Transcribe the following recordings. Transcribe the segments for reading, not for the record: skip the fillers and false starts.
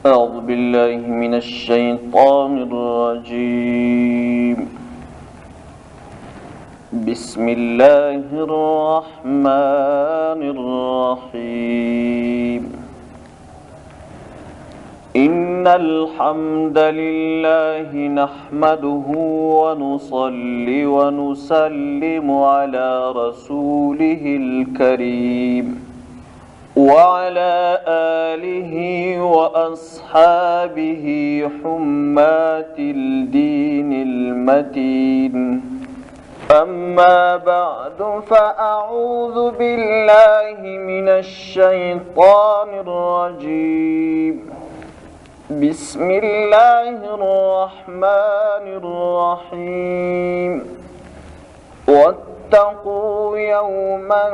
أعوذ بالله من الشيطان الرجيم بسم الله الرحمن الرحيم إن الحمد لله نحمده ونصلي ونسلم على رسوله الكريم وعلى آله وأصحابه حماة الدين المتين أما بعد فأعوذ بالله من الشيطان الرجيم بسم الله الرحمن الرحيم واتقوا يوما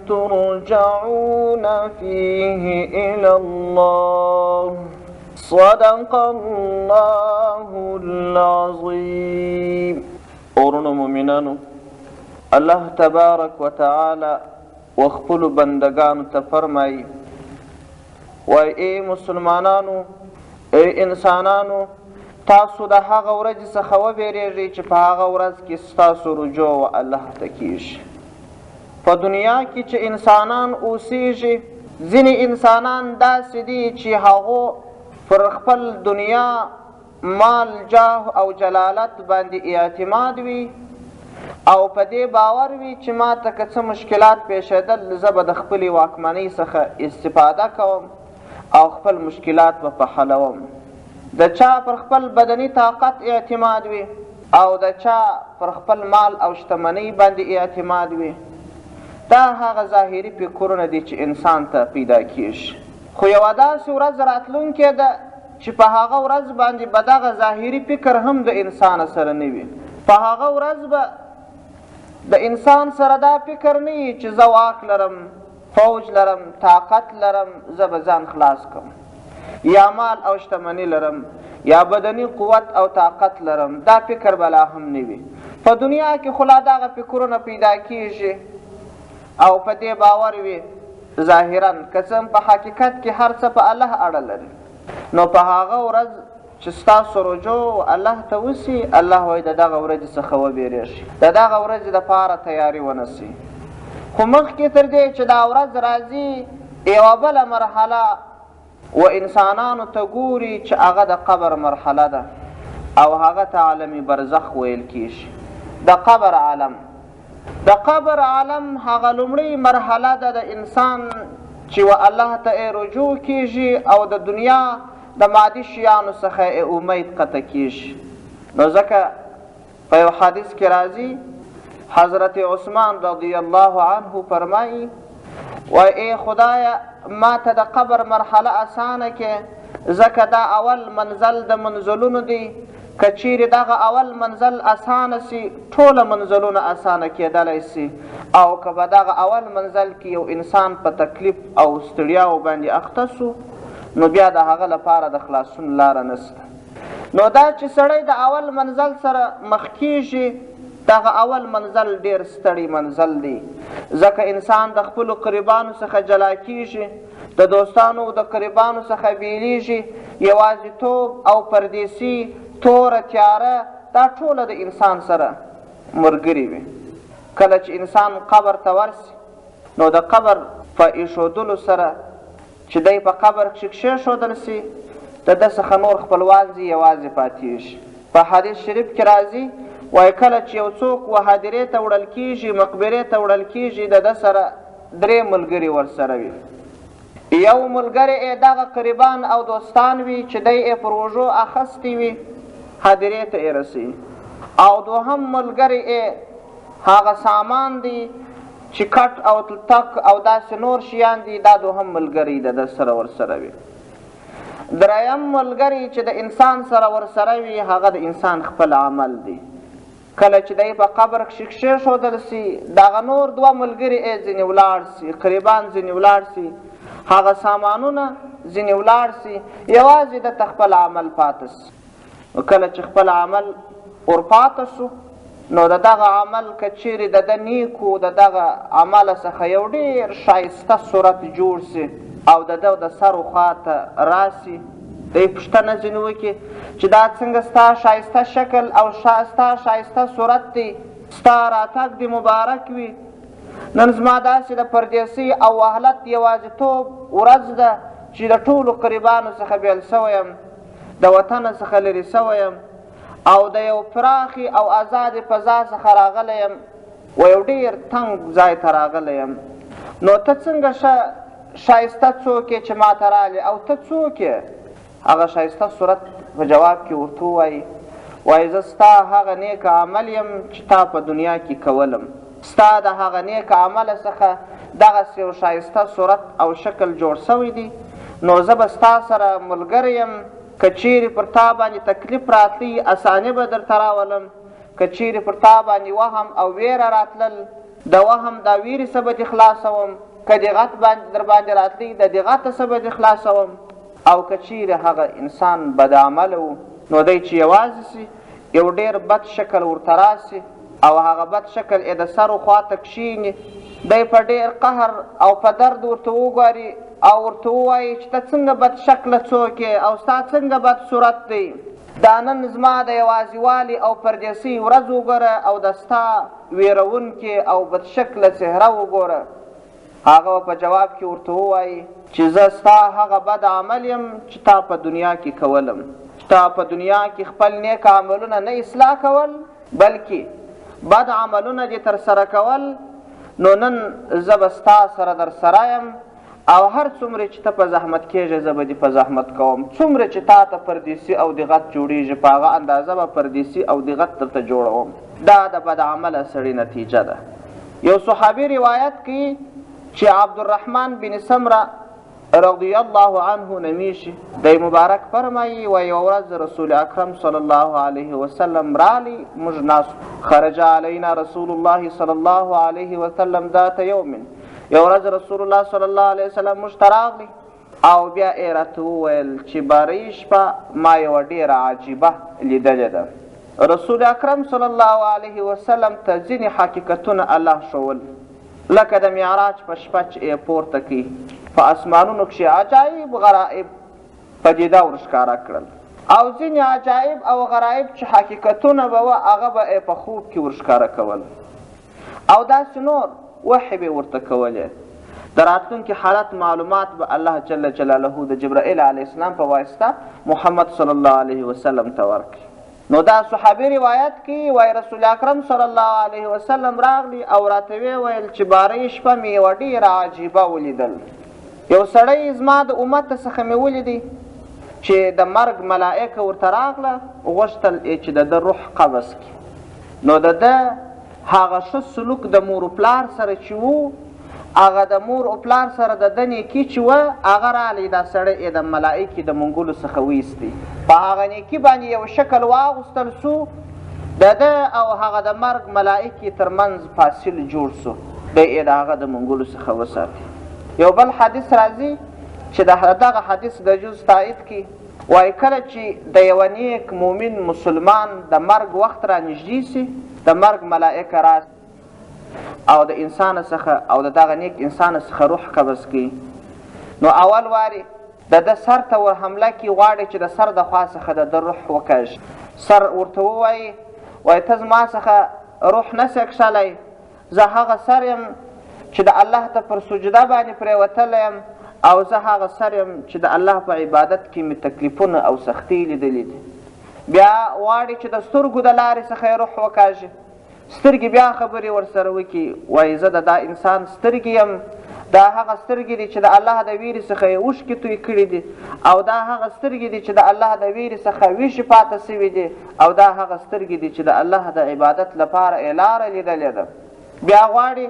ترجعون فيه إلى الله صدق الله العظيم. اورونو مومنانو، الله تبارک و تعالی وخپل بندگانو ته فرمایي وای ای مسلمانانو، ای انسانانو، تاسو د هغه ورځې څخه وبېرېږئ چې په هغه ورځ کې ستاسو رجوع و الله ته کېږي. په دنیا کې چې انسانان اوسېږي، ځینې انسانان داسې دي چې هغو پر خپل دنیا مال، جاه او جلالت باندې اعتماد وي او په دې باور وي چې ما ته که څه مشکلات پیښېدل زه به د خپلې واکمنۍ څخه استفاده کوم او خپل مشکلات به په حلوم. د چا پر خپل بدني طاقت اعتماد وي او د چا پر خپل مال او شتمنۍ باندې اعتماد وي. دا هغه ظاهري فکرونه دي چې انسان ته پیدا کېږي. خو یوه داسې ورځ راتلونکې ده چې په هغه ورځ باندې به دغه ظاهري فکر هم د انسان سره نه وي. په هغه ورځ به د انسان سره دا فکر نه وي چې زه واک لرم، فوج لرم، طاقت لرم، زه به ځان خلاص کړم، یا مال او شتمني لرم، یا بدني قوت او طاقت لرم. دا فکر بلا هم نه وي. په دنیا کې خو لا دغه فکرونه پیدا کېږي او په دې باور وي ظاهرا که څه په حقیقت کې هر څه په الله اړه لري. نو په هغه ورځ چې ستاسو رجوع الله ته وسي، الله وایي د دغه ورځې څخه وبېرېږي، د دغه ورځې دپاره تیاري ونیسئ. خو مخکې تر دې چې دا ورځ راځي، یوه بله مرحله و انسانانو ته ګوري چې هغه د قبر مرحله ده او هغه ته عالم برزخ ویل کېږي. د قبر عالم، د قبر عالم هغه لومړۍ مرحله ده د انسان چې و الله ته رجوع کېږي او د دنیا د مادي شیانو څخه امید قطع کېږي. نو ځکه په یو حدیث کې راځي، حضرت عثمان رضی الله عنه فرمایي وای ای خدایه ما ته د قبر مرحله اسانه کې، ځکه دا اول منزل د منزلونو دی. که چیرې دغه اول منزل اسانه سي، ټوله منزلونه اسانه کېدلی سي. او که به دغه اول منزل کې یو انسان په تکلیف او ستړیاو باندې اخته سو، نو بیا د هغه لپاره د خلاصون لاره نشته. نو دا چې سړی د اول منزل سره مخ کېږي، دغه اول منزل ډیر ستړی منزل دی، ځکه انسان د خپلو قریبانو څخه جلا کېږي، د دوستانو د قریبانو څخه بیلیږي. یوازیتوب او پردیسي، توره تیاره، دا ټوله د انسان سره ملګري وي. کله چې انسان قبر ته ورسي، نو د قبر په ایښودلو سره چې دی په قبر کښې کښېښودل سي، د ده څخه نور خپلوان ځي یوازې پاتېږي. په حدیث شریف کې راځي وایي کله چې یو څوک و هدیرې ته وړل کېږي، مقبرې ته وړل کېږي، د ده سره درې ملګري ورسره وي. یو ملګری یې دغه قریبان او دوستان وي چې دی یې پر اوږو اخیستی وي، هدیرې ته یې رسوي. او دوهم ملګری یې هغه سامان دی چې کټ او تلتک او داسې نور شیان دي، دا دوهم ملګری د ده سره ورسره وي. دریم ملګری چې د انسان سره ورسره وي، هغه د انسان خپل عمل دی. کله چې دی په قبر کښې کښېښودل سي، دغه نور دوه ملګري یې ځینې ولاړ سي، قریبان ځینې ولاړ سي، هغه سامانونه ځینې ولاړ سي، یوازې دته خپل عمل پاته سي. نو کله چې خپل عمل ورپاته سو، نو د دغه عمل که چیرې د ده نیکو د دغه عمله څخه یو ډېر ښایسته صورت جوړ سي او د ده د سر خواته راسي، دی پوښتنه ځینې وکړي چې دا څنګه ستا ښایسته شکل او ستا ښایسته صورت دی، ستا راتګ دې مبارک وي. نن زما داسې د پردیسۍ او وحلت یوازیتوب ورځ ده چې د ټولو قریبانو څخه بیل سوی یم، د وطنه څخه لرې سوی یم او د یو پراخې او آزادې فضا څخه راغلی یم و یو ډېر تنګ ځای ته راغلی یم. نو ته څنګه ښایسته څوک یې چې ما ته رالې او ته څوک یې؟ هغه ښایسته صورت په جواب کې ورته ووایي، وایي زه ستا هغه نیک عمل یم چې تا په دنیا کې کولم، ستا د هغه نیک عمله څخه دغسې یو ښایسته صورت او شکل جوړ سوی دی. نو زه به ستا سره ملګری یم، که چیرې پر تا باندې تکلیف راتلی اساني به درته راولم، که چیرې پر تا باندې وهم او ویره راتلل د وهم دا ویرې څه به دې خلاصوم، که دغت در باندې راتلی د دغته څه به دې خلاصوم. او که چیرې هغه انسان بد عمله و نو دی چې یوازې سي یو ډېر بد شکل ورته راسي او هغه بد شکل یې د سر و خواته کښېني، دی په ډېر قهر او په درد ورته وګوري او ورته ووایي چې ته څنګه بد شکله څوک یې او ستا څنګه بد صورت دی. دا نن زما د یوازیوالي او پردیسۍ ورځ وګوره او د ستا ویرونکې او بد شکله څهره وګوره. هغه په جواب کې ورته ووایي چې زه ستا هغه بد عمل یم چې تا په دنیا کې کولم، چې تا په دنیا کې خپل نیک عملونه نه اصلاح کول بلکې بد عملونه دې ترسره کول. نو نن زه به ستا سره در سره یم او هر څومره چې ته په زحمت کېږې زه به دې په زحمت کوم، څومره چې تا ته پردیسي او دغت جوړېږي په هغه اندازه به پردیسي او دغت درته جوړوم. دا د بد عمله سړي نتیجه ده. یو صحابي روایت کوي چې عبدالرحمن بن سمره رضی الله عنه نمیشي دی مبارک فرمایي و یو ورځ رسول اکرم صلی الله علیه وسلم رالی موږ ناست، خرج علینا رسول الله صلی الله علیه وسلم ذات یوم، یو ورځ رسول الله صلی الله علیه وسلم موږ ته راغلی او بیا یې راته وویل چې بارۍ شپه ما یوه ډېره عجیبه لیدلې ده. رسول اکرم صلی الله علیه وسلم ته ځینې حقیقتونه الله ښول، لکه د معراج په شپه چې یې پورته کوي په اسمانونو کښې عجایب غرایب پدیده ورښکاره کړل او ځینې عجایب او غرایب چې حقیقتونه به وه هغه به یې په خوب کې ورښکاره کول او داسې نور وحی به ورته کولې. د راتلونکي حالت معلومات به الله جل جلاله د جبرائیل علیه السلام په واسطه محمد صلی الله علیه وسلم ته ورکړي. نو دا صحابي روایت کوي وایي رسول اکرم صلی الله علیه وسلم راغلی او راته ویل چې بارۍ شپه مې یوه ډېره عجیبه ولیدل. یو سړی زما د امت څخه مې ولیدی چې د مرګ ملائکه ورته راغله غوښتل چې د ده روح قبض کړي. نو د ده هغه ښه سلوک د مور و پلار سره چې و هغه د مور او پلار سره د ده نیکي چې وه هغه رالی دا سړی یې د ملایکې د منګلو څخه ویستی، په هغه نیکي باندې یو شکل واغوستل سو، د ده او هغه د مرګ ملایکې ترمنځ فاصل جوړ سو، دی یې د هغه د منګلو څخه وساتي. یو بل حدیث راځي چې دغه حدیث د جز تایید کی وایي کله چې د یوه نیک مؤمن مسلمان د مرګ وخت را نږدې سي د مرګ ملایکه راسي او د انسان څخه او د دغه نیک انسان څخه روح قبض کوي. نو اول واري د ده سر ته ور حمله کړي غواړي چې د سر د خوا څخه د ده روح وکږي. سر ورته ووایي وایي ته زما څخه روح نسې کښلی، زه هغه سر یم چې د الله ته پر سجده باندې پرېوتلی یم او زه هغه سر یم چې د الله په عبادت کې مې تکلیفونه او سختۍ لیدلي دي. بیا غواړي چې د سترګو د لارې څخه یې روح وکاږي، سترګې بیا خبرې ورسره وکړي وایي زه د دا انسان سترګې یم، دا هغه سترګې دي چې د الله د ویرې څخه یې اوښکې توی کړي دي او دا هغه سترګې دي چې د الله د ویرې څخه ویښې پاته سوي دي او دا هغه سترګې دي چې د الله د عبادت لپاره یې لاره لیدلې ده. بیا غواړي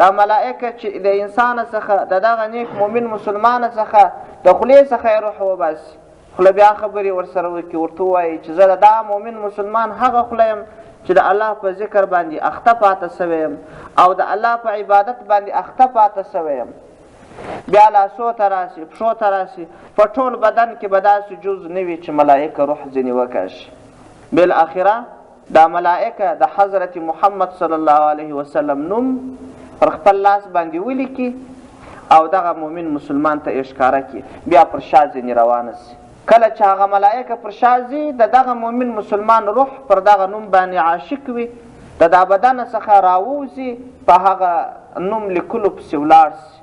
دا ملائکه چې د انسان څخه د دغه نیک مؤمن مسلمان څخه د خولې څخه یې روح وباسي، خوله بیا خبرې ورسره وکړي، ورته ووایي چې زه د دا مؤمن مسلمان هغه خوله یم چې د الله په ذکر باندې اخته پاته سوی یم او د الله په عبادت باندې اخته پاته سوی یم. بیا لاسو ته راسي، پښو ته راسي، په ټول بدن کې به داسې جز نه وي چې ملایکه روح ځینې وکاږي. بالاخره دا ملائکه د حضرت محمد صلی الله علیه وسلم نوم پر خپل لاس باندې ولیکي او دغه مؤمن مسلمان ته یې ښکاره کړي، بیا پر شا ځینې روانه سي. کله چې هغه ملائکه پر شا ځي د دغه مؤمن مسلمان روح پر دغه نوم باندې عاشق وي د دا بدن څخه راووځي په هغه نوم لیکلو پسې ولاړ سي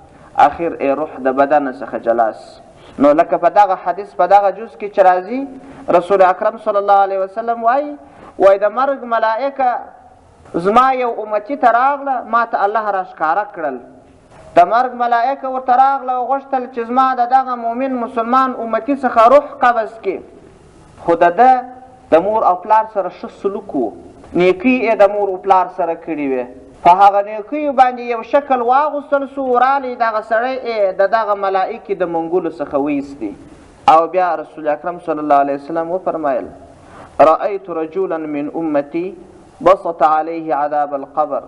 اخر روح د بدن څخه جلا سي. نو لکه په دغه حدیث په دغه جز کې چې راځي رسول اکرم صلی الله علیه وسلم وایي د مرګ ملائکه زما یو امتي ته راغله ما ته الله راښکاره کړل. د مرګ ملائکه ورته راغله او غوښتل چې زما د دغه مؤمن مسلمان امتي څخه روح قبض کړي خو د مور او پلار سره ښه سلوک و نیکي یې د مور او پلار سره کړي وې په هغه نیکیو باندې یو شکل واغوستل سو رالی دغه سړی د دغه ملائکې د منګولو څخه ویستي او بیا رسول اکرم صلی الله علیه وسلم وفرمایل رأیت رجولا من امتی بسط علیه عذاب القبر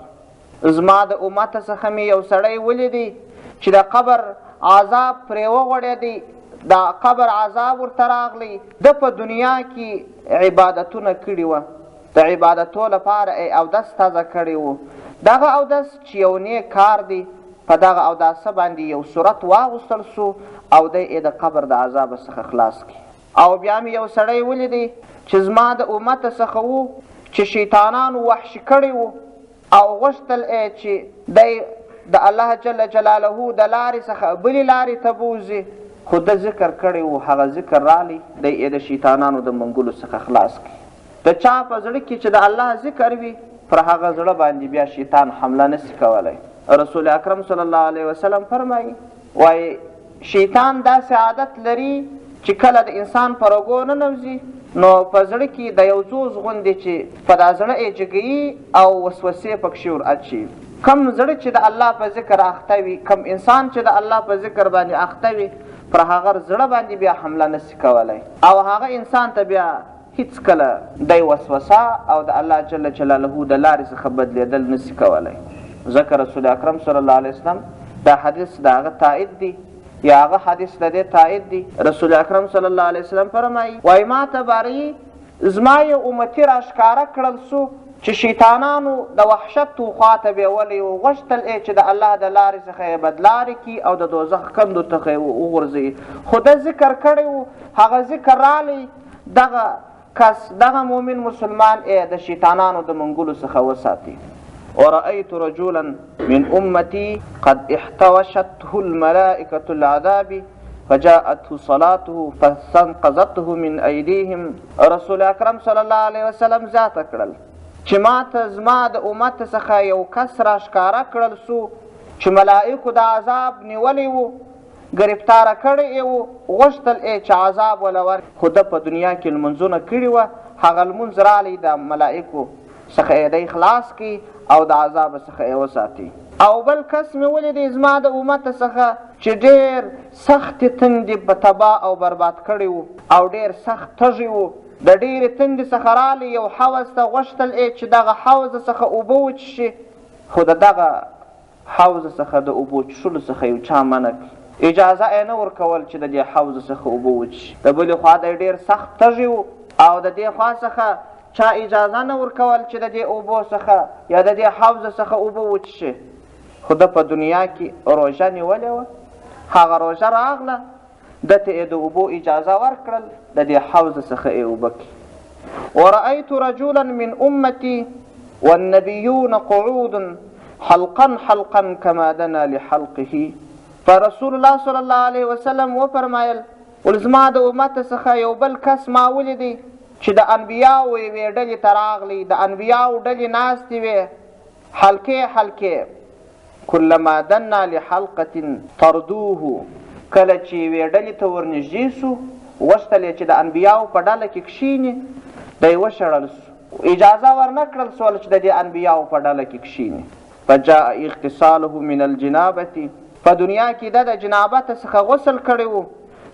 زما د امت څخه مې یو سړی ولیدی چې د قبر عذاب پرې وغوړېدی د قبر عذاب ورته راغلی ده په دنیا کې عبادتونه کړي وه د عبادتو لپاره اودس تازه کړی و دغه اودس چې یو نیک کار دی په دغه اوداسه باندې یو صورت واغوستل سو او دی یې د قبر د عذاب څخه خلاص کړي او بیا مې یو سړی ولیدی چې زما د امت څخه و چې شیطانانو وحش کړی و او غوښتل چې دی د الله جل جلاله د لارې څخه بلې لارې ته بوځي خو ده ذکر کړی و هغه ذکر رالی دی یې د شیطانانو د منګلو څخه خلاص کړي. د چا په زړه کې چې د الله ذکر وي پر هغه زړه باندې بیا شیطان حمله نسي کولی. رسول اکرم صلی الله علیه وسلم فرمایي وایي شیطان داسې عادت لري چې کله د انسان په رګو ننوځي نو په زړه کې د یو ځوز غوندې چې په دا زړه یې جګوي او وسوسې پکښې ور اچي. کم زړه چې د الله په ذکر اخته وي کم انسان چې د الله په ذکر باندې اخته وي پر هغه زړه باندې بیا حمله نسي کولی او هغه انسان ته بیا هیڅ کله دی وسوسه او د الله جل جلاله د لارې څخه بدلېدل نسي کولی. ځکه رسول اکرم صلی الله علیه وسلم دا حدیث د هغه تایید دی یا هغه حدیث د دې تایید دی. رسول اکرم صلی الله علیه وسلم فرمایي وایي ما ته باری زما یو امتي راښکاره کړل سو چې شیطانانو د وحشت خواته بیولی و غوښتل چې د الله د لارې څخه یې بدلارې کړي او د دوزخ کندو څخه یې وغورځوي خو ده ذکر کړی و هغه ذکر رالی دغه کس دغه مؤمن مسلمان د شیطانانو د منګلو څخه وساتي. ورأيت رجلا من أمتي قد احتوشته الملائكة العذاب فجاءته صلاته فاستنقذته من أيديهم. رسول اکرم صلی الله علیه وسلم زیاته کړل چې ما ته زما د امت څخه یو کس راښکاره کړل سو چې ملائکو د عذاب نیولی و گرفتاره کړی و غوښتل چې عذاب وله ورکړي خو ده په دنیا کې لمونځونه کړي وه هغه لمونځ رالی د ملائکو څخه یې دی خلاص کړي او د عذاب څخه یې وساتي. او بل کس مې ولیدی زما د امت څخه چې ډېر سختې تندې په تباه او برباد کړي وو او ډېر سخت تږي وو د ډېرې تندې څخه رالی یو حوض ته غوښتل چې دغه حوض څخه اوبه وڅښي خو د دغه حوض څخه د اوبو څښلو څخه یو چا منع کړي اجازه یې نه ورکول چې د دې حوض څخه اوبه وڅښي. د بلې خوا دی ډېر سخت تږي وو او د دې خوا څخه چا اجازه نه ورکول چې د دې اوبو څخه یا د دې حوض څخه اوبه وڅښي خو ده په دنیا کې روژه نیولې وه هغه روژه راغله ده ته یې د اوبو اجازه ورکړل د دې حوض څخه یې اوبه کړي. ورأیت رجلا من امتي والنبیون قعود حلقا حلقا کما دنا لحلقه. فرسول الله صلی الله علیه وسلم وفرمایل زما د امت څخه یو بل کس ما ولیدی چې د انبیاو یوې ډلې ته راغلی د انبیاو ډلې ناستې وې حلقې حلقې کلما دنا لحلقة طردوه کله چې یوې ډلې ته ورنږدې سو غوښتل یې چې د انبیاو په ډله کې کښېني دی وشړل سو اجازه ورنه کړل سول چې د دې انبیاو په ډله کې کښېني. فجاء اغتساله من الجنابة په دنیا کې د جنابت څخه غسل کړی و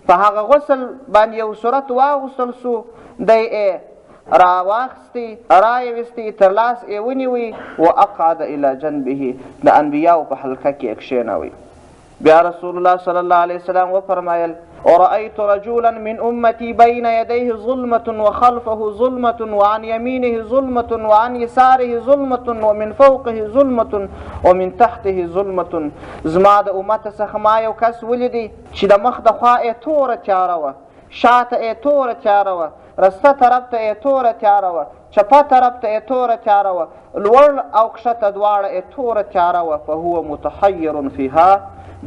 په هغه غسل باندې یو صورت واغوستل سو دی راواخستی رایوستی تر لاس یې ونیوی و اقعد الى جنبه د انبیاو په حلقه کې کښېنوی. بیا رسول الله صلی الله علیه وسلم وفرمایل ورأيت رجلا من أمتي بين يديه ظلمة وخلفه ظلمة وعن يمينه ظلمة وعن يساره ظلمة ومن فوقه ظلمة ومن تحته ظلمة. زما د امت څخه ما یو کس ولیدی چې د مخ د خوا یې توره تیاره وه شاته یې توره تیاره وه، رسته طرف ته یې توره تیاره وه، چپه طرف ته یې توره تیاره وه، لوړ او کښته دواړه یې توره تیاره وه. فهو متحیر فیها،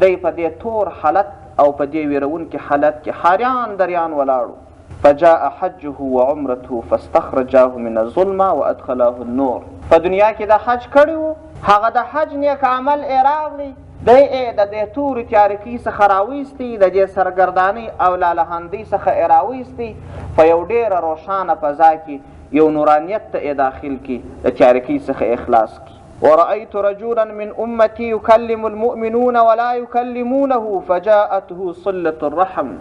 دی په دې تور حالت او په دې ویرونکي حالت کې حاریان دریان ولاړو. فجاء حجه وعمرته فاستخرجاه من الظلمه وادخلاه النور. په دنیا کې د حج کړی و، هغه د حج نیک عمل یې راغلی، دی یې د دې تورې تیارکۍ څخه راویستی، د دې سرګردانۍ او لالهندۍ څخه یې راویستی، په یو ډېره روښانه فضا کې یو نورانیت ته یې داخل کړي، د تیارکۍ څخه یې خلاص کړي. ورأيت رجلا من أمتي يكلم المؤمنون ولا يكلمونه فجاءته صلة الرحم.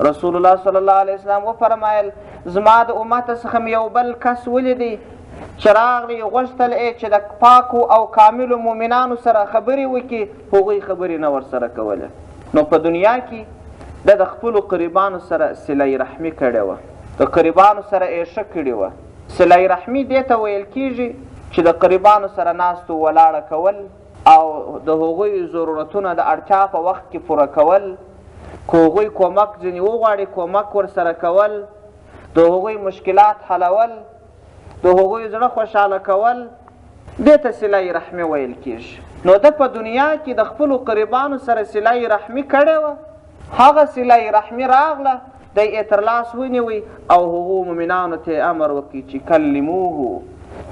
رسول الله صلی الله علیه وسلم وفرمایل زما د امت څخه مې یو بل کس ولیدی چې راغلی غوښتل یې چې د پاکو او کاملو مؤمنانو سره خبرې وکړي، هغوی خبرې نه ورسره کوله. نو په دنیا کې د خپلو قریبانو سره صله رحمي کړې وه، د قریبانو سره یې ښه کړې وه. صله رحمي دې ته ویل کېږي چې د قریبانو سره ناستو ولاړه کول او د هغوی ضرورتونه د اړتیا په وخت کې پوره کول، که هغوی کومک ځینې وغواړي کومک ورسره کول، د هغوی مشکلات حلول، د هغوی زړه خوشحاله کول، دې ته صله رحمي ویل کېږي. نو ده په دنیا کې د خپلو قریبانو سره صله رحمي کړې وه، هغه صله رحمي راغله، دی یې تر لاس ونیوی او هغو مؤمنانو ته یې امر وکړي چې کلموه،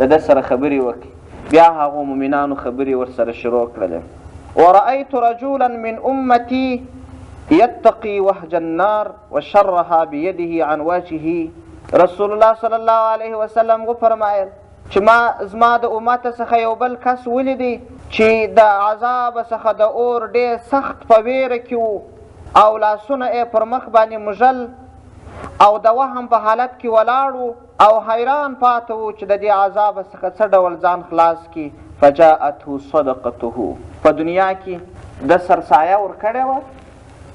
د ده سره خبرې وکړي. بیا هغو مؤمنانو خبرې ورسره شروع کړلې. ورأيت رجلا من أمتي يتقي وهج النار وشرها بيده عن وجهه. رسول الله صلی الله علیه وسلم وفرمایل چې زما د امت څخه یو بل کس ولیدی چې د عذاب څخه د اور ډېر سخت په ویره کې و او لاسونه یې پر مخ باندې مژل او د وهم په حالت کې ولاړ و او حیران پاته و چې د دې عذاب څخه څه ډول ځان خلاص کړي. فجاءته صدقته. په دنیا کې د سرسایه ورکړې وه،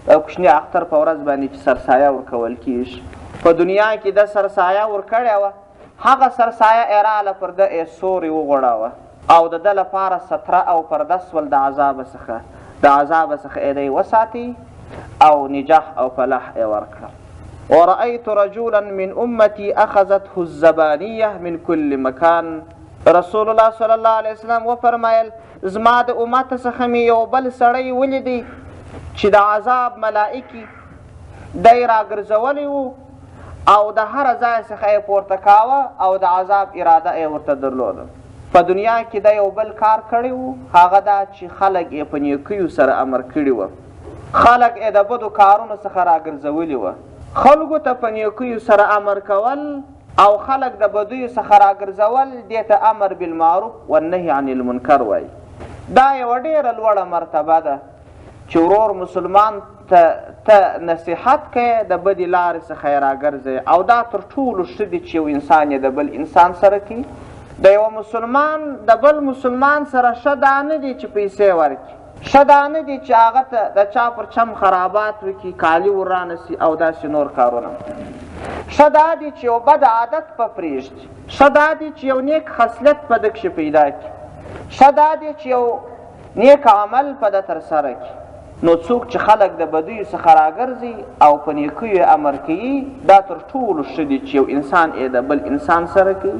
د کوچني اختر په ورځ باندې چې سرسایه ورکول کېږي، په دنیا کې د سرسایه ورکړې وه، هغه سرسایه یې راله پر ده یې سوري وغوړاوه او د ده لپاره ستره او پرده سول د عذاب څخه یې دی وساتي او نجاح او فلاح یې ورکړه. ورأيت رجلا من أمتي أخذته الزبانية من كل مكان. رسول الله صلی الله علیه وسلم وفرمایل زما د امت څخه مې یو بل سړی ولیدی چې د عذاب ملائکې دی راګرځولی و او د هر ځای څخه یې پورته کاوه او د عذاب اراده یې ورته درلوده. په دنیا کې د یو بل کار کړی و، هغه دا چې خلک یې په نیکیو سره امر کړي وه، خلک یې د بدو کارونو څخه راګرځولي وه. خلکو ته په نیکیو سره امر کول او خلک د بدیو څخه راګرځول، دې ته امر بالمعروف والنهي عن المنکر وایي. دا یوه ډېره لوړه مرتبه ده چې ورور مسلمان ته نصیحت کوي، د بدې لارې څخه یې راګرځوي، او دا تر ټولو ښه دي چې یو انسان یې د بل انسان سره کوي. د یوه مسلمان د بل مسلمان سره ښه دا نه دي چې پیسې ورکړي، ښه دا نه دي چې هغه ته د چا پر چم خرابات وکړي، کالي ورانسي او داسې نور کارونه. ښه دا دي چې یو بد عادت په پرېږدي، ښه دا دي چې یو نیک خصلت په ده کښې پیدا کړي، ښه دا دي چې یو نیک عمل په ده ترسره کړي. نو څوک چې خلک د بدیو څخه راګرځي او په نیکیو یې امر کوي، دا تر ټولو ښه دي چې یو انسان یې د بل انسان سره کوي.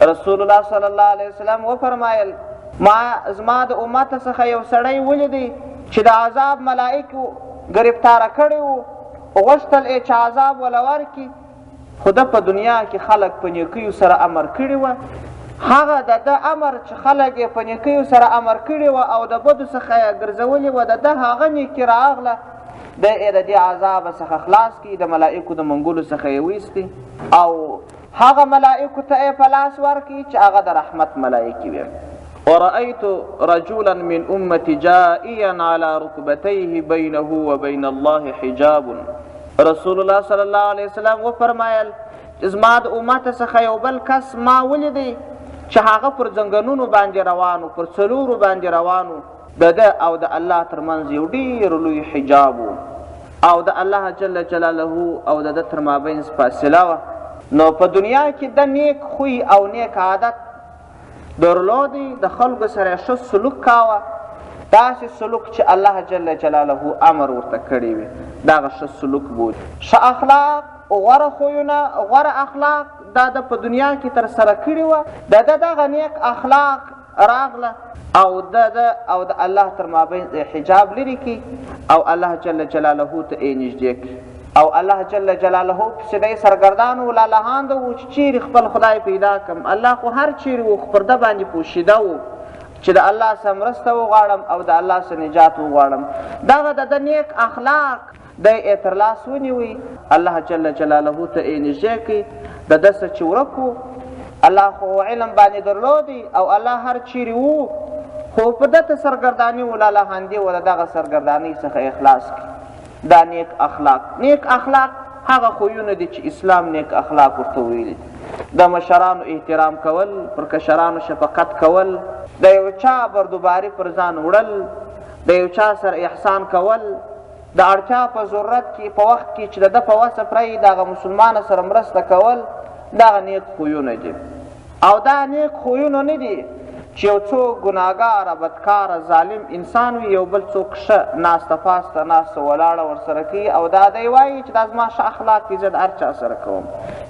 رسول الله صلی الله علیه وسلم وفرمایل زما د امت څخه یو سړی ولیدی چې د عذاب ملائکو ګرفتاره کړی و، غوښتل یې چې عذاب وله ورکړي، خو ده په دنیا کې خلک په نیکیو سره امر کړي وه، هغه د ده امر چې خلک یې په نیکیو سره امر کړي وه او د بدو څخه یې ګرځولي وه، د ده هغه نیکي راغله، دی یې د دې عذاب څخه خلاص کړي، د ملائکو د منګولو څخه یې ویستي او هغه ملائکو ته یې په لاس ورکړي چې هغه د رحمت ملائکې وي. ورأيت رجلا من أمتي جائيا على ركبتيه بينه وبين الله حجاب. رسول الله صلی الله علیه وسلم وفرمایل زما د امت څخه یو بل کس ما ولیدی چې هغه پر ځنګنونو باندې روانو، پر څلورو باندې روانو، د ده او د الله ترمنځ یو ډېر لوی حجاب و او د الله جل جلاله او د ده تر مابین فاصله وه. نو په دنیا کې د نیک خوی او نیک عادت درلودی، د خلکو سره ښه سلوک کاوه، داسې سلوک چې الله جل جلاله امر ورته کړی وي. دغه ښه سلوک بولي. ښه اخلاق، غوره خویونه، غوره اخلاق دا د په دنیا کې ترسره کړي وه. د دغه نیک اخلاق راغله او د الله تر مابین حجاب لرې کړي او الله جل جلاله ته یې نږدې کړي. او الله جل جلاله پسې دی سرګردان و، لالهانده و چې چیرې خپل خدای پیدا کړم. الله خو هر چیرې و، خو پر ده باندې پوشیده و چې د الله څخه مرسته وغواړم او د الله څخه نجات وغواړم. دغه د نیک اخلاق دی یې ترلاس ونیوی، الله جل جلاله ته یې نږدې کړي. د ده څه چې ورک و، الله خو علم باندې درلودی او الله هر چیرې و، خو په ده ته سرګرداني و، لالهاندي و، د دغه سرګردانۍ څخه اخلاص کړي. دا نیک اخلاق. نیک اخلاق هغه خویونه دي چې اسلام نیک اخلاق ورته ویلي. د مشرانو احترام کول، پر کشرانو شفقت کول، د یو چا بردوباري پر ځان وړل، د یو چا سره احسان کول، د اړتیا په ضرورت کې په وخت کې چې د ده په وسه پرهي د هغه مسلمان سره مرسته کول، دغه نیک خویونه دي. او دا نیک خویونه نه دي چې یو څوک ګناهګاره، بدکاره، ظالم انسان وي، یو بل څوک ښه ناسته پاسته ناسته ولاړه ورسره کوي او دا دی وایي چې دا زما ښه اخلاق دي، زه د هر چا سره کوم.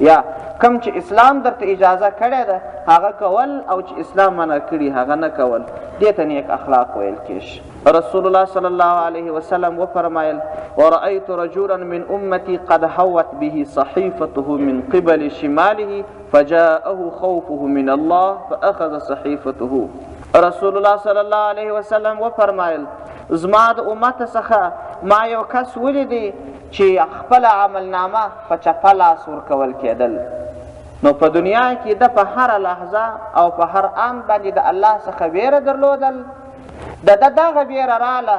یا کوم چې اسلام درته اجازه کړې ده هغه کول، او چې اسلام منع کړي هغه نه کول، دې ته نیک اخلاق ویل کېږي. رسول الله صلی الله علیه وسلم وفرمایل: ورأیت رجلا من امتی قد حوت به صحیفته من قبل شماله فجاءه خوفه من الله فأخذ صحیفته. رسول الله صلی الله علیه وسلم وفرمایل: زما د امت څخه ما یو کس ولیدی چې خپل عملنامه په چپه لاس ورکول کېدل. نو په دنیا کې د په هره لحظه او په هر آن باندې د الله څخه ویره درلودل. د دغه ویره راله،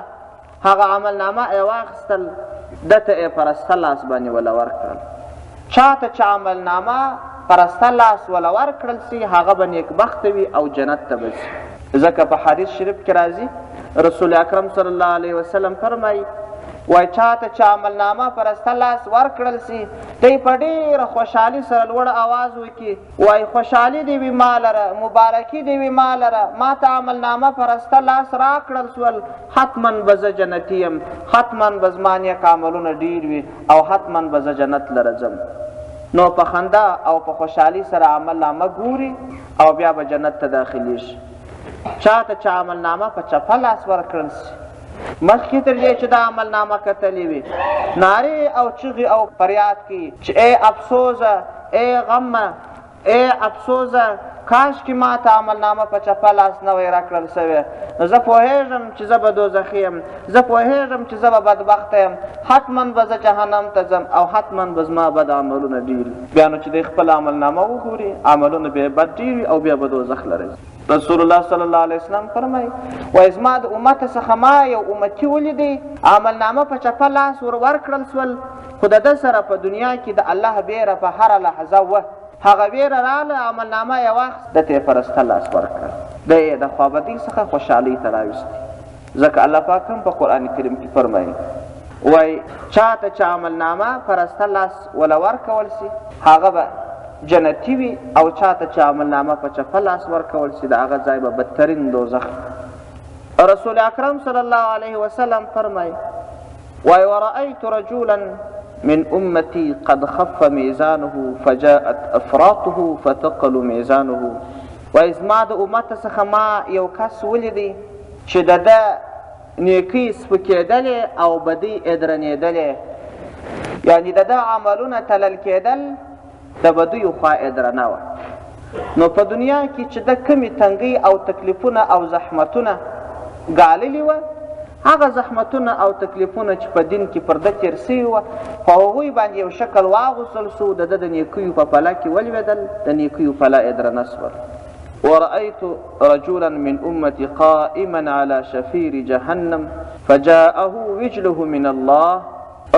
هغه عملنامه یې واخیستل، ده ته یې پرسته لاس باندې وله ورکړل. چا ته چې عملنامه پرسته لاس وله ورکړل سي هغه به نیکبخته وي او جنت ته به ځي. ځکه په حدیث شریف کې راځي، رسول اکرم صلی الله علیه وسلم فرمایي، وای چا ته چې عملنامه پرسته لاس ورکړل سي دی په ډېره خوشحالي سره لوړ اواز وکړي، وای خوشحالي دې وي ما لره، مبارکي دې وي ما لره، ما ته عملنامه پرسته لاس راکړل سول، حتما به زه جنتي یم، حتما به زما نیک عملونه ډېر وي او حتما به زه جنت لره ځم. نو په خندا او په خوشحالي سره عملنامه ګوري او بیا به جنت ته داخلیږي. چا ته چې عملنامه په چپه لاس ورکړل سي، مخکې تر دې چې دا عملنامه کتلې وي، نارې او چغې او فریاد کوي چې ای افسوزه، ای غمه، ای افسوزه، کاشکې ما ته عملنامه په چپه لاس نه وی راکړل سوې. زه پوهېږم چې زه به دوزخي یم، زه پوهېږم چې زه به بدبخته یم، حتما به زه جهنم ته ځم او حتما به زما بد عملونه ډېر وي. بیا نو چې دی خپل عملنامه وګوري، عملونه به یې بد ډېر وي او بیا به دوزخ لري. رسول الله صلی الله علیه وسلم فرمایي، وایي زما د امت څخه ما یو امتي ولیدی، عملنامه په چپه لاس ورکړل سول، خو د ده سره په دنیا کې د الله بیره په هره لحظه وه. هغه ویره راله، عملنامه یې واخیست، ده ته یې پرسته لاس ورکړل، ده یې د خوابدۍ څخه خوشحالۍ ته راویستی. ځکه الله پاک هم په قرآن کریم کې فرمایي، وایي چا ته چې عملنامه پرسته لاس وله ورکول سي هغه به جنتي وي، او چا ته چې عملنامه په چپه لاس ورکول سي د هغه ځای به بدترین دوزخ. رسول اکرم صلی الله علیه وسلم فرمایي، وایي ورأیت رجولا من امتی قد خف میزانه فجاءت افراطه فتقلوا میزانه. وایي زما د امت څخه ما یو کس ولیدی چې د ده نیکۍ سپکېدلې او بدۍ یې درنېدلې، یعنې د ده عملونه تلل کېدل، د بدیو خوا یې درنه وه. نو په دنیا کې چې د کمې تنګۍ او تکلیفونه او زحمتونه ګاللي وه، هغه زحمتونه او تکلیفونه چې په دین کې پر ده تېر سوي وه، په هغوی باندې یو شکل واغوستل سو، د ده د نیکیو په پله کې ولوېدل، د نیکیو پله یې درنه سول. ورأیت رجلا من امتی قائما على شفیر جهنم فجاءه وجله من الله.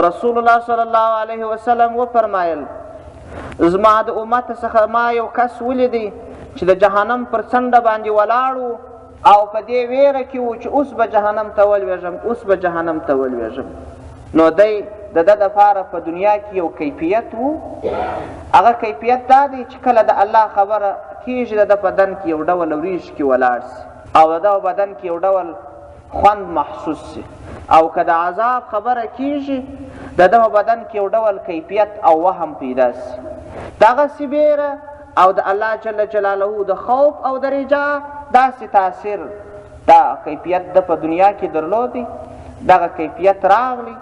رسول الله صلی الله علیه وسلم وفرمایل، زما د امت څخه ما یو کس ولیدی چې د جهنم پر څنډه باندې ولاړ او په دې ویره کې و چې اوس به جهنم ته ولوېږم، اوس به جهنم ته ولوېږم. نو دی د ده دپاره په دنیا کې یو کیفیت و، هغه کیفیت دا دی چې کله د الله خبره کېږي د ده بدن کې یو ډول وریښ کې ولاړ سي او د ده بدن کې یو ډول خوند محسوس سي، او که د عذاب خبره کېږي د ده په بدن کې یو ډول کیفیت او وهم پیدا سي. دغسې بیره او د الله جل جلاله د خوف او د رجا داسې تاثیر دا کیفیت د په دنیا کې درلودی، دغه کیفیت راغلی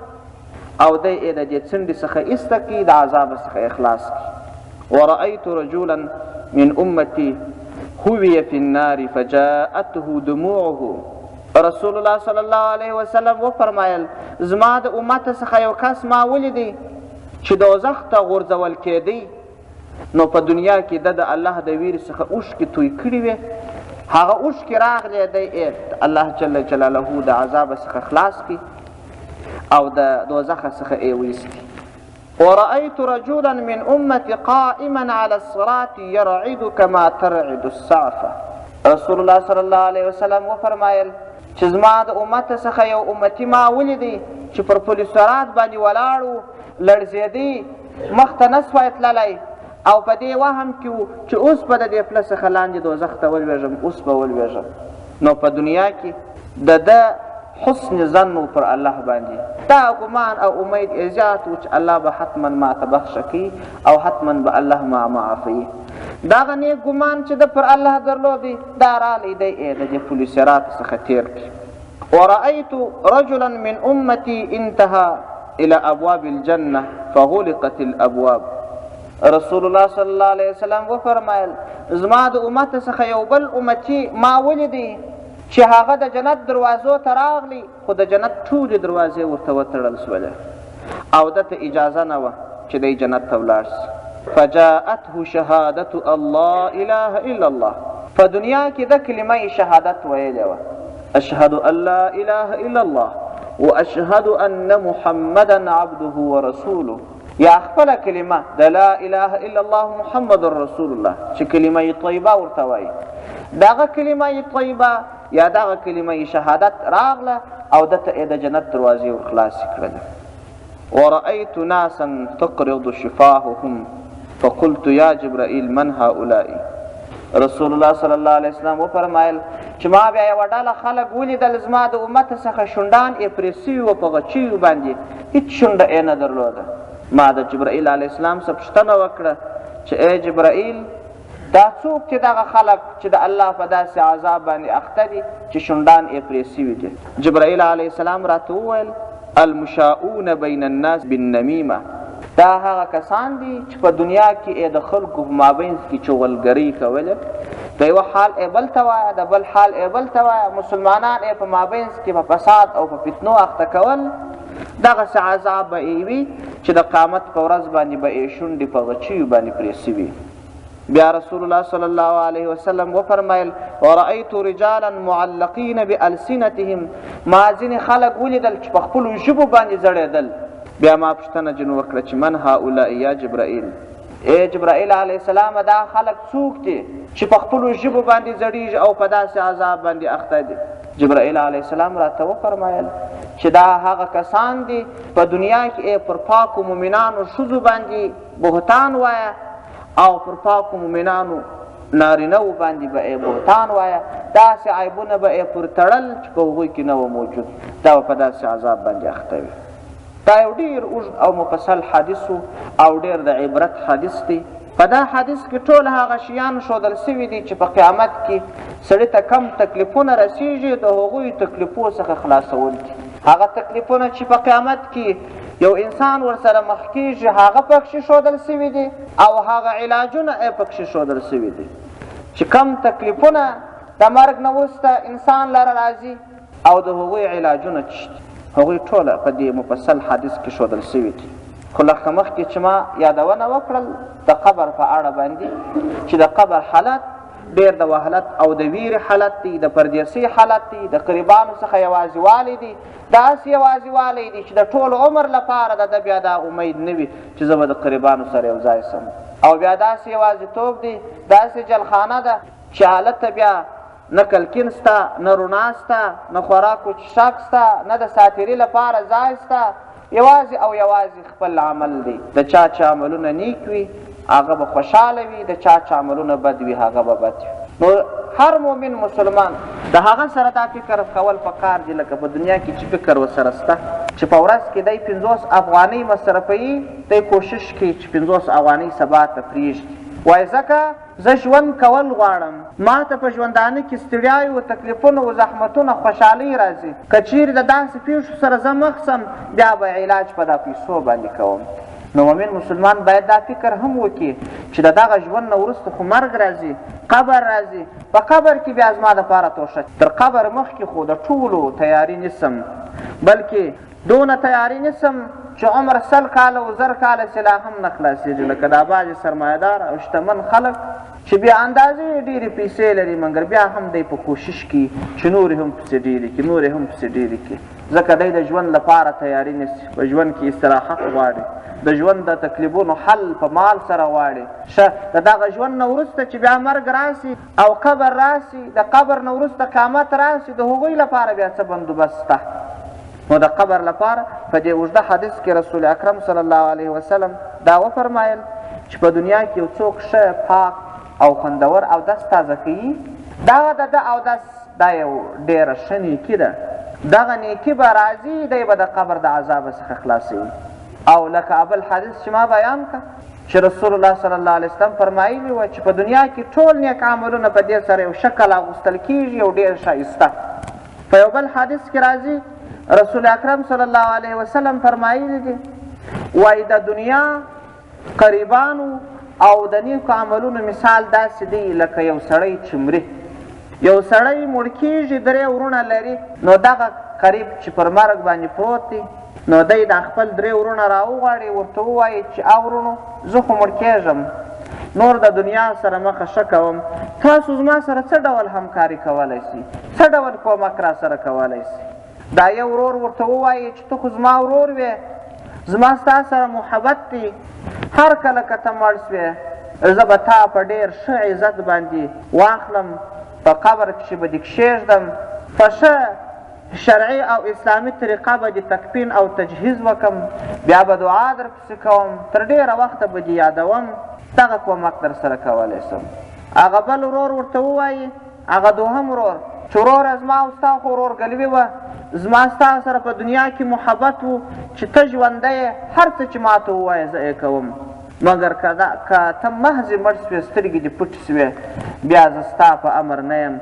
او دی یې د دې څنډې څخه ایسته کړي، د عذاب څخه اخلاص کړي. ورأیت رجلا من امتی هوی فی النار فجاءته دموعه. رسول الله صلی الله علیه وسلم وفرمایل زما د امت څخه یو کس ما ولیدی چې دوزخ ته غورځول کېدی، نو په دنیا کې د الله د ویر څخه اوښکې توی کړي وې، هغه اوښکې راغلی دی الله جل جلاله د عذاب څخه خلاص کړي او د دوزخ څخه یې ویستي. ورأيت رجلا من امتي قائما على الصراط يرعد كما ترعد الصعفة. رسول الله صلی الله علیه وسلم وفرمایل چې زما د امت څخه یو امتي ما ولیدی چې پر پل صراط باندې ولاړ لړزېدی، مخ ته نه سوای تللی او په دې وهم کې و چې اوس به د دې پله څخه لاندې دوزخ ته ولوېږم، اوس به ولوېږم. نو په دنیا کې د ده حسن ظن پر الله باندې دا ګمان او امید یې زیات و چې الله به حتما ماته بخښه کوي او حتما به الله ما معافوي. دغه نیک ګمان چې ده پر الله درلودی دا رالی دی د دې پل صراط څخه تېر کړي. ورأیت رجلا من امتي انتهى الى ابواب الجنه فغلقت الابواب. رسول الله صلی الله علیه وسلم وفرمایل زما د امت څخه یو بل امتي ما ولیدی چې هغه د جنت دروازو ته راغلی، خو د جنت ټولې دروازې ورته وتړل سولې او ده ته اجازه نه وه چې دی جنت ته ولاړ سي. فجاءته شهادة الله اله الا الله. په دنیا کې د کلمه شهادت ویلې وه، اشهد ان لا اله الا الله واشهد ان محمدا عبده ورسوله، یا خپله کلمه د لا اله الا الله محمد رسول الله چې کلمه طیبه ورته وایي، دغه کلمه طیبه یا دغه کلمه شهادت راغله او دته د جنت دروازې ورخلاصې کړله. ورأیت ناسا تقرض شفاههم فقلت یا جبرائیل من هؤلاء. رسول الله صلی الله علیه وسلم وفرمایل چې ما بیا یوه ډله خلک ولیدل زما د امت څخه شونډان یې پرې سوي وه په غچیو باندې، هېڅ شونډه یې نه درلوده. ما د جبرائیل علیه السلام څخه پوښتنه وکړه چې ای جبرائیل دا څوک چې دغه خلک چې د الله په داسې عذاب باندې اخته دي چې شونډان یې پرې سوي دي؟ جبرائیل علیه السلام راته وویل المشاؤون بین الناس بالنمیمه. دا هغه کسان دي چې په دنیا کې د خلکو په مابینځ کې چغلګرۍ کولې، د یوه حال یې بل ته وایه، د بل حال یې بل ته وایه، مسلمانان یې په مابینځ کې په فساد او په فتنو اخته کول. دغسې عذاب به یې وي چې د قیامت په ورځ باندې به یې شونډې په غچیو باندې پرې سوي. بیا رسول الله صلی الله علیه وسلم وفرمایل ورأیت رجالا معلقین بألسنتهم. ما ځینې خلک ولیدل چې په خپلو ژبو باندې ځړېدل. بیا ما پوښتنه جن وکړه چې من هؤلاء یا جبرائیل. ای جبرائیل علیه السلام دا خلک څوک دي چې په خپلو ژبو باندې ځړېږي او په داسې عذاب باندې اخته دي؟ جبرائیل علیه السلام راته وفرمایل چې دا هغه کسان دي په دنیا کې پر پاکو مؤمنانو ښځو باندې بهتان وایه او پر پاکو مؤمنانو نارینهو باندې به یې بهتان وایه، داسې عیبونه به یې پر تړل چې په هغوی کې نه و موجود، دا به په داسې عذاب باندې اخته وي. دا یو ډېر اوږد او مفصل حدیث او ډېر د عبرت حدیث دی. په دا حدیث کې ټول هغه شیان ښودل سوي دي چې په قیامت کې سړي ته کم تکلیفونه رسیږي د هغوی تکلیفو څخه خلاصول دي. هغه تکلیفونه چې په قیامت کې یو انسان ورسره مخ کېږي هغه پکښې ښودل سوي دي او هغه علاجونه یې پکښې ښودل سوي دي چې کم تکلیفونه د مرګ نه وروسته انسان لره راځي او د هغوی علاجونه څه دي، هغوی ټوله په دې مفصل حدیث کې ښودل سوي دي. خو لکه مخکې چې ما یادونه وکړل د قبر په اړه باندې چې د قبر حالت ډېر د وحلت او د ویرې حالت دی، د پردیسۍ حالت دی، د قریبانو څخه یوازیوالی دی، داسې یوازیوالی دی چې د ټول عمر لپاره د ده بیا دا امید نه وي چې زه به د قریبانو سره یو ځای سم، او بیا داسې یوازیتوب دی، داسې جلخانه ده چې هلته بیا نه کلکین سته، نه رڼا سته، نه خوراک و څښاک سته، نه د ساتیري لپاره ځای سته، یوازې او یوازې خپل عمل دی. د چا چې عملونه نیک وي هغه به خوشحاله وي، د چا چې عملونه بد وي هغه به بد وي. نو هر مؤمن مسلمان د هغه سره دا فکر کول پکار دی لکه په دنیا کې چې فکر ورسره شته چې په ورځ کې دی 50 افغانۍ مصرفوي، دی کوشش کوي چې 50 افغانۍ سبا ته پرېږدي. وایي ځکه زه ژوند کول غواړم، ما ته په ژوندانه کې ستړیاوې و تکلیفونه و زحمتونه خوشحالۍ راځي. که چیرې د داسې پیښو سره زه مخ سم بیا به علاج په دا پیسو باندې کوم. نو مؤمن مسلمان باید دا فکر هم وکړي چې د دغه ژوند نه وروسته خو مرګ راځي، قبر راځي. په قبر کې بیا زما دپاره توشه تر قبر مخکې خو د ټولو تیاري نیسم، بلکې دونه تیاري نیسم چې عمر 100 کاله و 1000 کاله چې لا هم نه خلاصېږي. لکه دا بعضې سرمایهدار او شتمن خلک چې بیا اندازې ډېرې پیسې لري، مګر بیا هم دی په کوشش کې چې نورې هم پسې ډېرې کړي، نورې هم پسې ډېرې کړي، ځکه دی د ژوند لپاره تیاري نیسي. په ژوند کې استراحت غواړي، د ژوند د تکلیفونو حل په مال سره غواړي. د دغه ژوند نه وروسته چې بیا مرګ راسي او قبر راسي، د قبر نه وروسته قیامت راسي، د هغوی لپاره بیا څه بندوبست شته. نو د قبر لپاره په دې اوږده حدیث کې رسول اکرم صلی الله علیه وسلم دا وفرمایل چې په دنیا کې یو څوک ښه پاک او خوندور اودس تازه کوي، دغه د ده اودس دا یو ډېره ښه نیکي ده. دغه نیکي به راځي، دی به د قبر د عذابه څخه خلاصوي. او لکه اول حدیث چې ما بیان کړه چې رسول الله صلی الله علیه وسلم فرمایلي وه چې په دنیا کې ټول نیک عملونه په دې سره یو شکل اغوستل کېږي او ډېر ښایسته. په یو بل حدیث کې راځي رسول اکرم صلی الله علیه وسلم فرمایلي دي، وایي د دنیا قریبانو او د نیکو عملونو مثال داسې دی لکه یو سړی چې مري. یو سړی مړ کېږي، 3 ورونه لري، نو دغه قریب چې پر مرګ باندې پروت دی، نو دی د خپل 3 ورونه راوغواړي، ورته ووایي چې ورونو زه خو مړ کېږم، نور د دنیا سره مخه ښه کوم، تاسو زما سره څه ډول همکاري کولی سي، څه ډول کومک را سره کولی سي. دا یو ورور ورته ووایي چې ته خو زما ورور وې، زما ستا سره محبت دی، هر کله که ته مړ سوې زه به تا په ډېر ښه عزت باندې واخلم، په قبر کښې به دې کښېږدم، په ښه شرعي او اسلامي طریقه به دې تکفین او تجهیز وکړم، بیا به دعا در پسې کوم، تر ډېره وخته به دې یادوم، دغه کومک در سره کولی سم. هغه بل ورور ورته ووایي، هغه دوهم ورور چې وروره زما او ستا خو ورورګلوي وه، زما ستا سره په دنیا کې محبت و چې ته ژوندی یې، هر څه چې ما ته ووایې زه یې کوم، مګر که ته محضې مړ سوې، سترګې دې پټې سوې، بیا زه ستا په امر نه یم.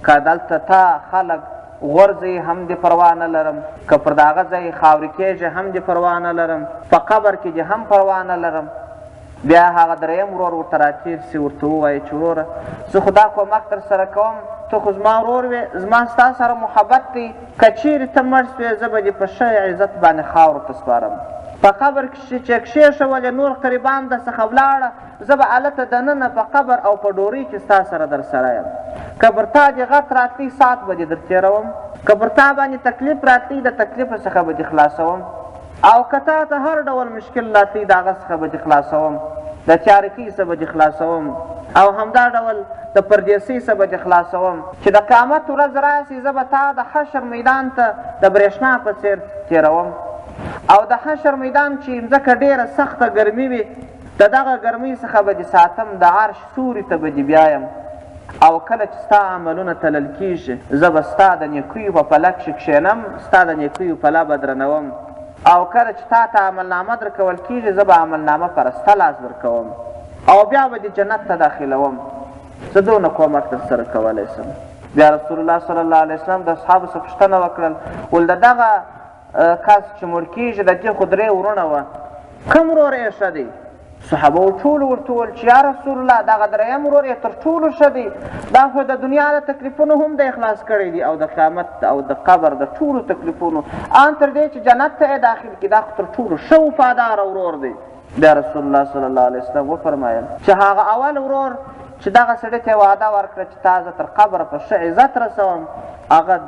که دلته تا خلک غورځوي هم دې پروا نه لرم، که پر دغه ځای خاورې کېږي هم دې پروا نه لرم، په قبر کې دې هم پروا نه لرم. بیا هغه 3یم ورور ورته راتېر سي، ورته ووایي چې وروره زه خو دا کومک در سره کوم، ته خو زما ورور وې، زما ستا سره محبت دی، که چیرې ته مړ سوې زه به دې په ښه عزت باندې خاورو ته سپارم. په قبر کښې چې کښېښولې نور قریبان درڅخه ولاړه، زه به هلته دننه په قبر او په ډورۍ کې ستا سره در سره یم. که پر تا دې غټ راتلی ساعت به دې در تېروم، که پر تا باندې تکلیف راتلی د تکلیفه څخه به دې خلاصوم، او که تا ته هر ډول مشکل راتلی د هغه څخه به دې خلاصوم، د تیارکۍ څخه به دې خلاصوم، او همدا ډول د پردیسۍ څخه به دې خلاصوم. چې د قیامت ورځ راسي زه به تا د حشر میدان ته د برېښنا په څېر تېروم، او د حشر میدان چې مځکه ډېره سخته ګرمي وي، د دغه ګرمۍ څخه به دې ساتم، د عرش سوري ته به دې بیایم، او کله چې ستا عملونه تلل کېږي زه به ستا د نیکیو په پله کښې کښېنم، ستا د نیکیو پله به درنوم، او کله چې تا ته عملنامه درکول کېږي زه به عملنامه په رسته لاس درکوم، او بیا به دې جنت ته داخلوم. زه دونه کومک در سره کولی سم. بیا رسول الله صلی الله علیه وسلم د اصحابو څخه پوښتنه وکړل، ول د دغه کس چې مړ کېږي د دې خو 3 ورونه وه، کوم ورور یې ښه دی؟ صحابه ټولو ورته وویل چې یا رسول الله دغه 3یم ورور یې تر ټولو ښه دی، دا خو د دنیا د تکلیفونو هم دی خلاص کړی دي، او د قیامت او د قبر د ټولو تکلیفونو، ان تر دې چې جنت ته یې داخل کړي، دا خو تر ټولو ښه وفاداره ورور دی. بیا رسول الله صلی الله علیه وسلم وفرمایل چې هغه اول ورور چې دغه سړي ته یې وعده ورکړه چې تا زه تر قبره په ښه عزت رسوم، هغه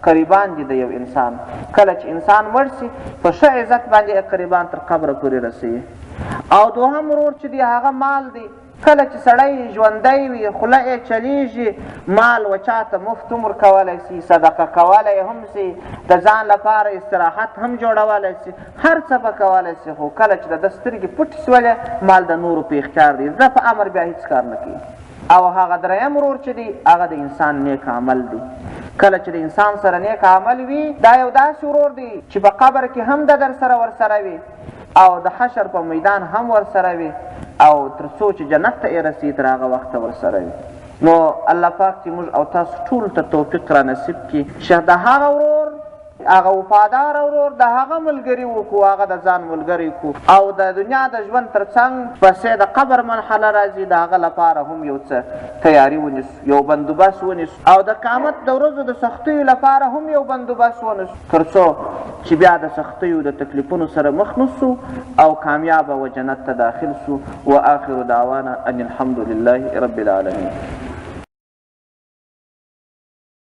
قریبان دي د یو انسان. کله چې انسان مړ سي په ښه عزت باندې قریبان تر قبره پورې رسوي. او دوهم ورور چې دی هغه مال دی، کله چې سړی ژوندی وي خوله یې چلیږي، مال و چاته مفت هم ورکولی سي، صدقه کولی هم سي، د ځان لپاره استراحت هم جوړولی سي، هر څه به کولی سي، خو کله چې د ده سترګې پټې سولې مال د نورو په اختیار دی، زه په امر بیا هېڅ کار نه کوي. او هغه 3یم ورور چې دی هغه د انسان نیک عمل دی، کله چې د انسان سره نیک عمل وي دا یو داسې ورور دی چې په قبر کې هم د در سره ورسره وي او د حشر په میدان هم ورسره وي او تر څو چې جنت ته یې رسي تر هغه وخته ورسره وي. نو الله پاک چې موږ او تاسو ټولو ته توفیق را نصیب کړي چې د هغه ورور هغه وفادار ورور د هغه ملګري وکړو، هغه د ځان ملګري کړو او د دنیا د ژوند تر څنګ پسې د قبر مرحله راځي د هغه لپاره هم یو څه تیاري ونیسو، یو بندوبست ونیسو او د قیامت د ورځو د سختیو لپاره هم یو بندوبست ونیسو تر څو چې بیا د سختیو د تکلیفونو سره مخ نسو او کامیابه و جنت ته داخل سو. و آخر دعوانا ان الحمد لله رب العالمین.